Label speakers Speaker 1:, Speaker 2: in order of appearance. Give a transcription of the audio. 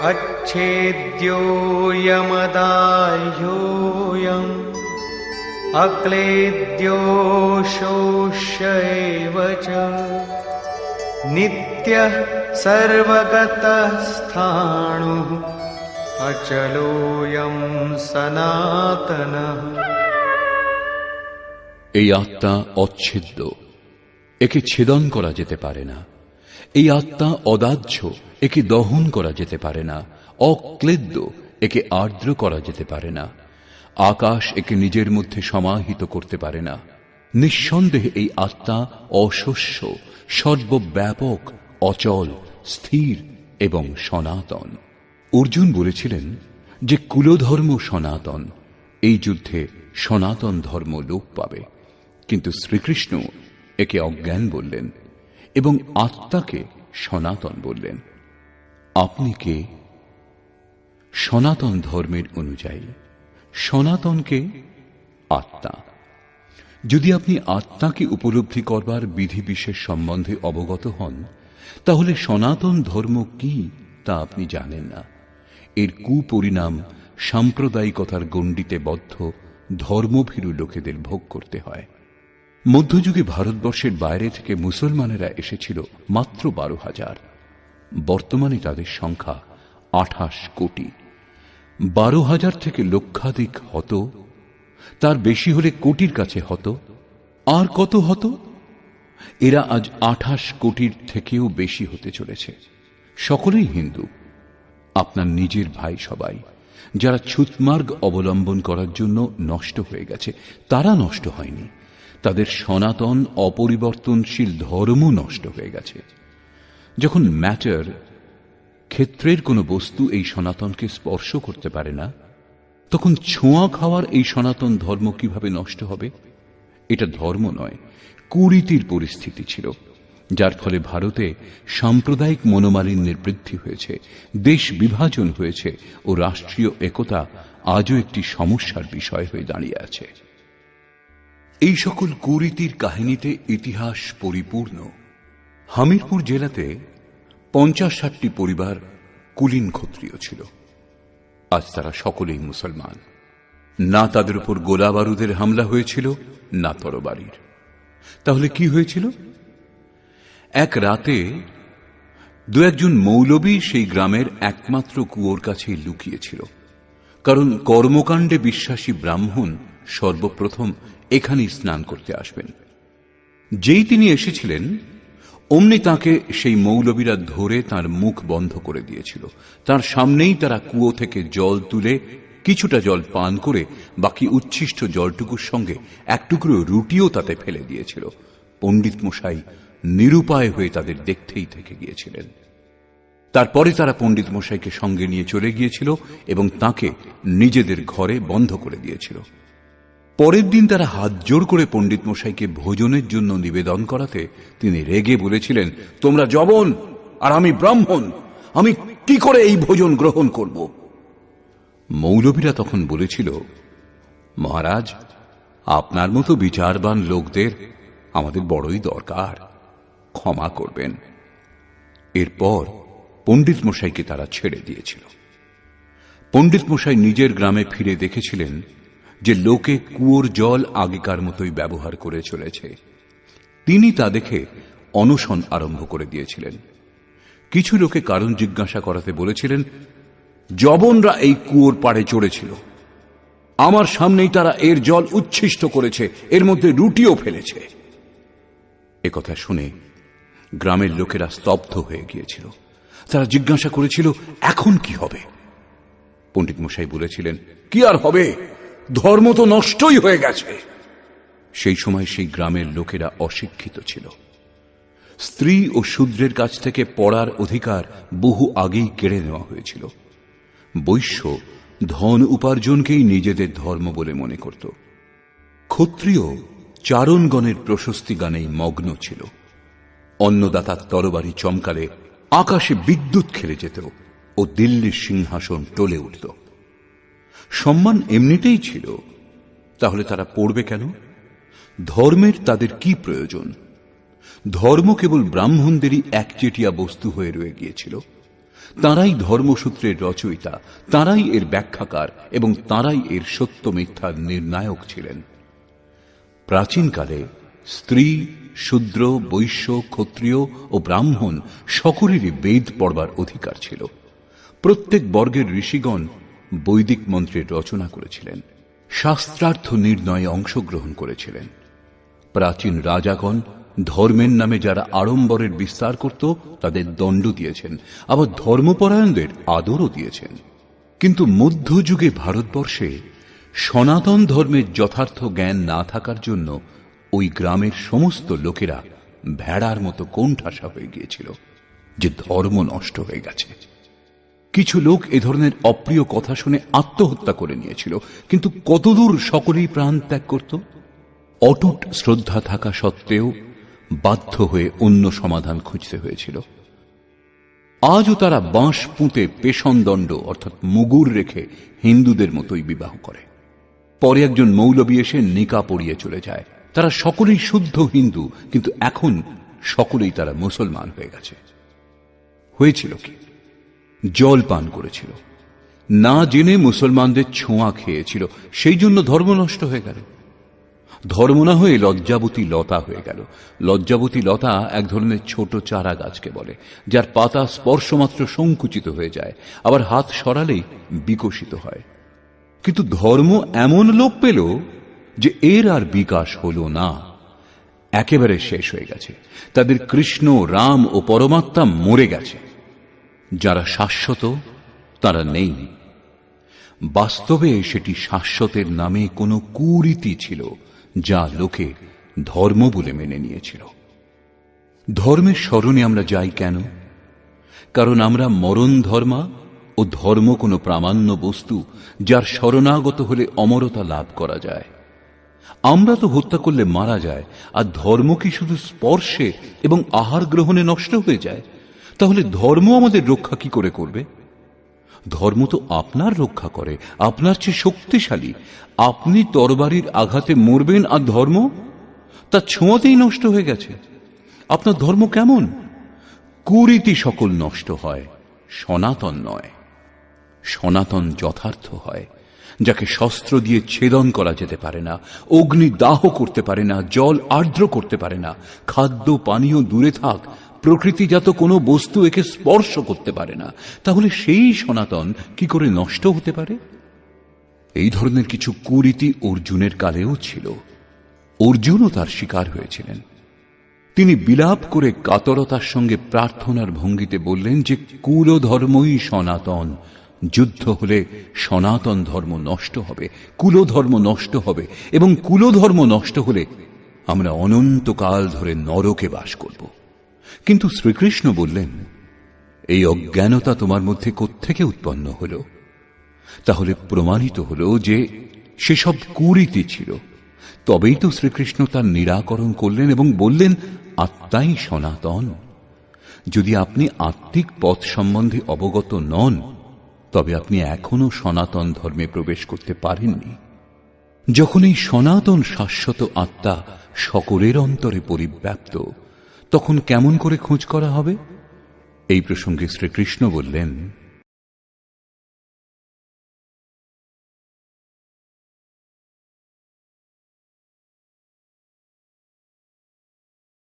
Speaker 1: अच्छेद्योऽयमदाह्योऽयम् अक्लेद्यो शोष्य एव च नित्यः सर्वगतः स्थाणुः अचलोऽयं सनातनः।
Speaker 2: এই আত্মা অচ্ছেদ্য, একে ছেদন করা যেতে পারে না। এই আত্মা অদাহ্য, একে দহন করা যেতে পারে না। অক্লেদ্য, একে আর্দ্র করা যেতে পারে না। আকাশ একে নিজের মধ্যে সমাহিত করতে পারে না। নিঃসন্দেহে এই আত্মা অশস্য, সর্বব্যাপক, অচল, স্থির এবং সনাতন। অর্জুন বলেছিলেন যে কুলধর্ম সনাতন, এই যুদ্ধে সনাতন ধর্ম লোপ পাবে। কিন্তু শ্রীকৃষ্ণ একে অজ্ঞান বললেন এবং আত্মাকে সনাতন বললেন। আপনি কে? সনাতন ধর্মের অনুযায়ী। সনাতনকে আত্মা। যদি আপনি আত্মাকে উপলব্ধি করবার বিধিবিশেষ সম্বন্ধে অবগত হন, তাহলে সনাতন ধর্ম কি তা আপনি জানেন না। এর কুপরিণাম সাম্প্রদায়িকতার গণ্ডিতে বদ্ধ ধর্মভীরু লোকেদের ভোগ করতে হয়। মধ্যযুগে ভারতবর্ষের বাইরে থেকে মুসলমানেরা এসেছিল মাত্র 12,000। বর্তমানে তাদের সংখ্যা 28 কোটি। 12,000 থেকে লক্ষাধিক হতো, তার বেশি হলে কোটির কাছে হতো। আর কত হতো? এরা আজ 28 কোটির থেকেও বেশি হতে চলেছে। সকলেই হিন্দু, আপনার নিজের ভাই সবাই। যারা ছুতমার্গ অবলম্বন করার জন্য নষ্ট হয়ে গেছে, তারা নষ্ট হয়নি, তাদের সনাতন অপরিবর্তনশীল ধর্ম নষ্ট হয়ে গেছে। যখন ম্যাটার, ক্ষেত্রের কোনো বস্তু এই সনাতনকে স্পর্শ করতে পারে না, তখন ছোঁয়া খাওয়ার এই সনাতন ধর্ম কিভাবে নষ্ট হবে? এটা ধর্ম নয়, কুরীতির পরিস্থিতি ছিল, যার ফলে ভারতে সাম্প্রদায়িক মনোমালিন্যের বৃদ্ধি হয়েছে, দেশ বিভাজন হয়েছে ও রাষ্ট্রীয় একতা আজও একটি সমস্যার বিষয় হয়ে দাঁড়িয়ে আছে। এই সকল কুরীতির কাহিনীতে ইতিহাস পরিপূর্ণ। হামিরপুর জেলাতে 50-60টি পরিবার কুলীন ক্ষত্রিয় ছিল। আজ তারা সকলেই মুসলমান। না তাদের উপর গোলা বারুদের হামলা হয়েছিল, না তরবারির। তাহলে কি হয়েছিল? এক রাতে দু একজন মৌলবী সেই গ্রামের একমাত্র কুয়োর কাছেই লুকিয়েছিল, কারণ কর্মকাণ্ডে বিশ্বাসী ব্রাহ্মণ সর্বপ্রথম এখানেই স্নান করতে আসবেন। যেই তিনি এসেছিলেন, অমনি তাকে সেই মৌলবীরা ধরে তার মুখ বন্ধ করে দিয়েছিল। তার সামনেই তারা কুয়ো থেকে জল তুলে কিছুটা জল পান করে বাকি উচ্ছিষ্ট জলটুকুর সঙ্গে এক টুকরো রুটিও তাতে ফেলে দিয়েছিল। পণ্ডিত মশাই নিরুপায় হয়ে তাদের দেখতেই থেকে গিয়েছিলেন। তারপরে তারা পণ্ডিত মশাইকে সঙ্গে নিয়ে চলে গিয়েছিল এবং তাকে নিজেদের ঘরে বন্ধ করে দিয়েছিল। পরের দিন তারা হাত জোড় করে পণ্ডিত মশাইকে ভোজনের জন্য নিবেদন করাতে তিনি রেগে বলেছিলেন, তোমরা যবন আর আমি ব্রাহ্মণ, আমি কি করে এই ভোজন গ্রহণ করব? মৌলবীরা তখন বলেছিল, মহারাজ, আপনার মতো বিচারবান লোকদের আমাদের বড়ই দরকার, ক্ষমা করবেন। এরপর পণ্ডিত মশাইকে তারা ছেড়ে দিয়েছিল। পণ্ডিত মশাই নিজের গ্রামে ফিরে দেখেছিলেন যে লোকে কুয়োর জল আগেকার মতোই ব্যবহার করে চলেছে। তিনি তা দেখে অনশন আরম্ভ করে দিয়েছিলেন। কিছু লোকে কারণ জিজ্ঞাসা করাতে বলেছিলেন, যবনরা এই কুয়োর পাড়ে চড়েছিল, আমার সামনেই তারা এর জল উচ্ছিষ্ট করেছে, এর মধ্যে রুটিও ফেলেছে। একথা শুনে গ্রামের লোকেরা স্তব্ধ হয়ে গিয়েছিল। তারা জিজ্ঞাসা করেছিল, এখন কি হবে? পণ্ডিত মশাই বলেছিলেন, কি আর হবে, ধর্ম তো নষ্টই হয়ে গেছে। সেই সময় সেই গ্রামের লোকেরা অশিক্ষিত ছিল। স্ত্রী ও শূদ্রের কাছ থেকে পড়ার অধিকার বহু আগেই কেড়ে নেওয়া হয়েছিল। বৈশ্য ধন উপার্জনকেই নিজেদের ধর্ম বলে মনে করত। ক্ষত্রিয় চারণগণের প্রশস্তি গানেই মগ্ন ছিল। অন্নদাতার তরবারি চমকালে আকাশে বিদ্যুৎ খেলে যেত ও দিল্লির সিংহাসন টলে উঠত। সম্মান এমনিতেই ছিল, তাহলে তারা পড়বে কেন? ধর্মের তাদের কি প্রয়োজন? ধর্ম কেবল ব্রাহ্মণদেরই একচেটিয়া বস্তু হয়ে রয়ে গিয়েছিল। তাঁরাই ধর্মসূত্রের রচয়িতা, তাঁরাই এর ব্যাখ্যাকার এবং তাঁরাই এর সত্য মিথ্যার নির্ণায়ক ছিলেন। প্রাচীনকালে স্ত্রী, শূদ্র, বৈশ্য, ক্ষত্রিয় ও ব্রাহ্মণ সকলেরই বেদ পড়বার অধিকার ছিল। প্রত্যেক বর্গের ঋষিগণ বৈদিক মন্ত্রের রচনা করেছিলেন, শাস্ত্রার্থ নির্ণয়ে অংশগ্রহণ করেছিলেন। প্রাচীন রাজাগণ ধর্মের নামে যারা আড়ম্বরের বিস্তার করত তাদের দণ্ড দিয়েছেন, আবার ধর্মপরায়ণদের আদরও দিয়েছেন। কিন্তু মধ্যযুগে ভারতবর্ষে সনাতন ধর্মের যথার্থ জ্ঞান না থাকার জন্য ওই গ্রামের সমস্ত লোকেরা ভেড়ার মতো কোণঠাসা হয়ে গিয়েছিল যে ধর্ম নষ্ট হয়ে গেছে। কিছু লোক এ ধরনের অপ্রিয় কথা শুনে আত্মহত্যা করে নিয়েছিল, কিন্তু কতদূর সকলেই প্রাণ ত্যাগ করত? অটুট শ্রদ্ধা থাকা সত্ত্বেও বাধ্য হয়ে অন্য সমাধান খুঁজতে হয়েছিল। আজও তারা বাঁশ পুঁতে পেষণ দণ্ড অর্থাৎ মুগুর রেখে হিন্দুদের মতোই বিবাহ করে। পরে একজন মৌলবী এসে নিকা পড়িয়ে চলে যায়। তারা সকলেই শুদ্ধ হিন্দু, কিন্তু এখন সকলেই তারা মুসলমান হয়ে গেছে। হয়েছিল কি? জল পান করেছিল, না জেনে মুসলমানদের ছোঁয়া খেয়েছিল, সেই জন্য ধর্ম নষ্ট হয়ে গেল। ধর্ম না হয়ে লজ্জাবতী লতা হয়ে গেল। লজ্জাবতী লতা এক ধরনের ছোট চারা গাছকে বলে, যার পাতা স্পর্শমাত্র সংকুচিত হয়ে যায়, আবার হাত সরালেই বিকশিত হয়। কিন্তু ধর্ম এমন লোপ পেল যে এর আর বিকাশ হল না, একেবারে শেষ হয়ে গেছে। তাদের কৃষ্ণ, রাম ও পরমাত্মা মরে গেছে। যারা শাশ্বত তারা নেই। বাস্তবে সেটি শাশ্বতের নামে কোনো কুরীতি ছিল, যা লোকে ধর্ম বলে মেনে নিয়েছিল। ধর্মের স্মরণে আমরা যাই কেন? কারণ আমরা মরণ ধর্মা ও ধর্ম কোনো প্রামাণ্য বস্তু, যার শরণাগত হলে অমরতা লাভ করা যায়। আমরা তো হত্যা করলে মারা যায়, আর ধর্ম কি শুধু স্পর্শে এবং আহার গ্রহণে নষ্ট হয়ে যায়? তাহলে ধর্ম আমাদের রক্ষা কি করে করবে? ধর্ম তো আপনার রক্ষা করে, আপনার চেয়ে শক্তিশালী। আপনি তরবারির আঘাতে মরবেন, আর ধর্ম তার ছোঁয়াতেই নষ্ট হয়ে গেছে। আপনার ধর্ম কেমন? কুরীতি সকল নষ্ট হয়, সনাতন নয়। সনাতন যথার্থ হয়, যাকে শস্ত্র দিয়ে ছেদন করা যেতে পারে না, অগ্নি দাহ করতে পারে না, জল আর্দ্র করতে পারে না, খাদ্য পানীয় দূরে থাক, প্রকৃতিজাত কোনো বস্তু একে স্পর্শ করতে পারে না। তাহলে সেই সনাতন কি করে নষ্ট হতে পারে? এই ধরনের কিছু কুরীতি অর্জুনের কালেও ছিল। অর্জুনও তার শিকার হয়েছিলেন। তিনি বিলাপ করে কাতরতার সঙ্গে প্রার্থনার ভঙ্গিতে বললেন যে কুলধর্মই সনাতন। যুদ্ধ হলে সনাতন ধর্ম নষ্ট হবে, কুলধর্ম নষ্ট হবে, এবং কুলধর্ম নষ্ট হলে আমরা অনন্তকাল ধরে নরকে বাস করব। কিন্তু শ্রীকৃষ্ণ বললেন, এই অজ্ঞানতা তোমার মধ্যে কোত্থেকে উৎপন্ন হল? তাহলে প্রমাণিত হল যে সেসব কুরীতি ছিল। তবেই তো শ্রীকৃষ্ণ তার নিরাকরণ করলেন এবং বললেন, আত্মাই সনাতন। যদি আপনি আত্মিক পথ সম্বন্ধে অবগত নন, তবে আপনি এখনো সনাতন ধর্মে প্রবেশ করতে পারেননি। যখন এই সনাতন শাশ্বত আত্মা সকলের অন্তরে পরিব্যাপ্ত, তখন কেমন করে খোঁজ করা হবে? এই প্রসঙ্গে শ্রীকৃষ্ণ বললেন,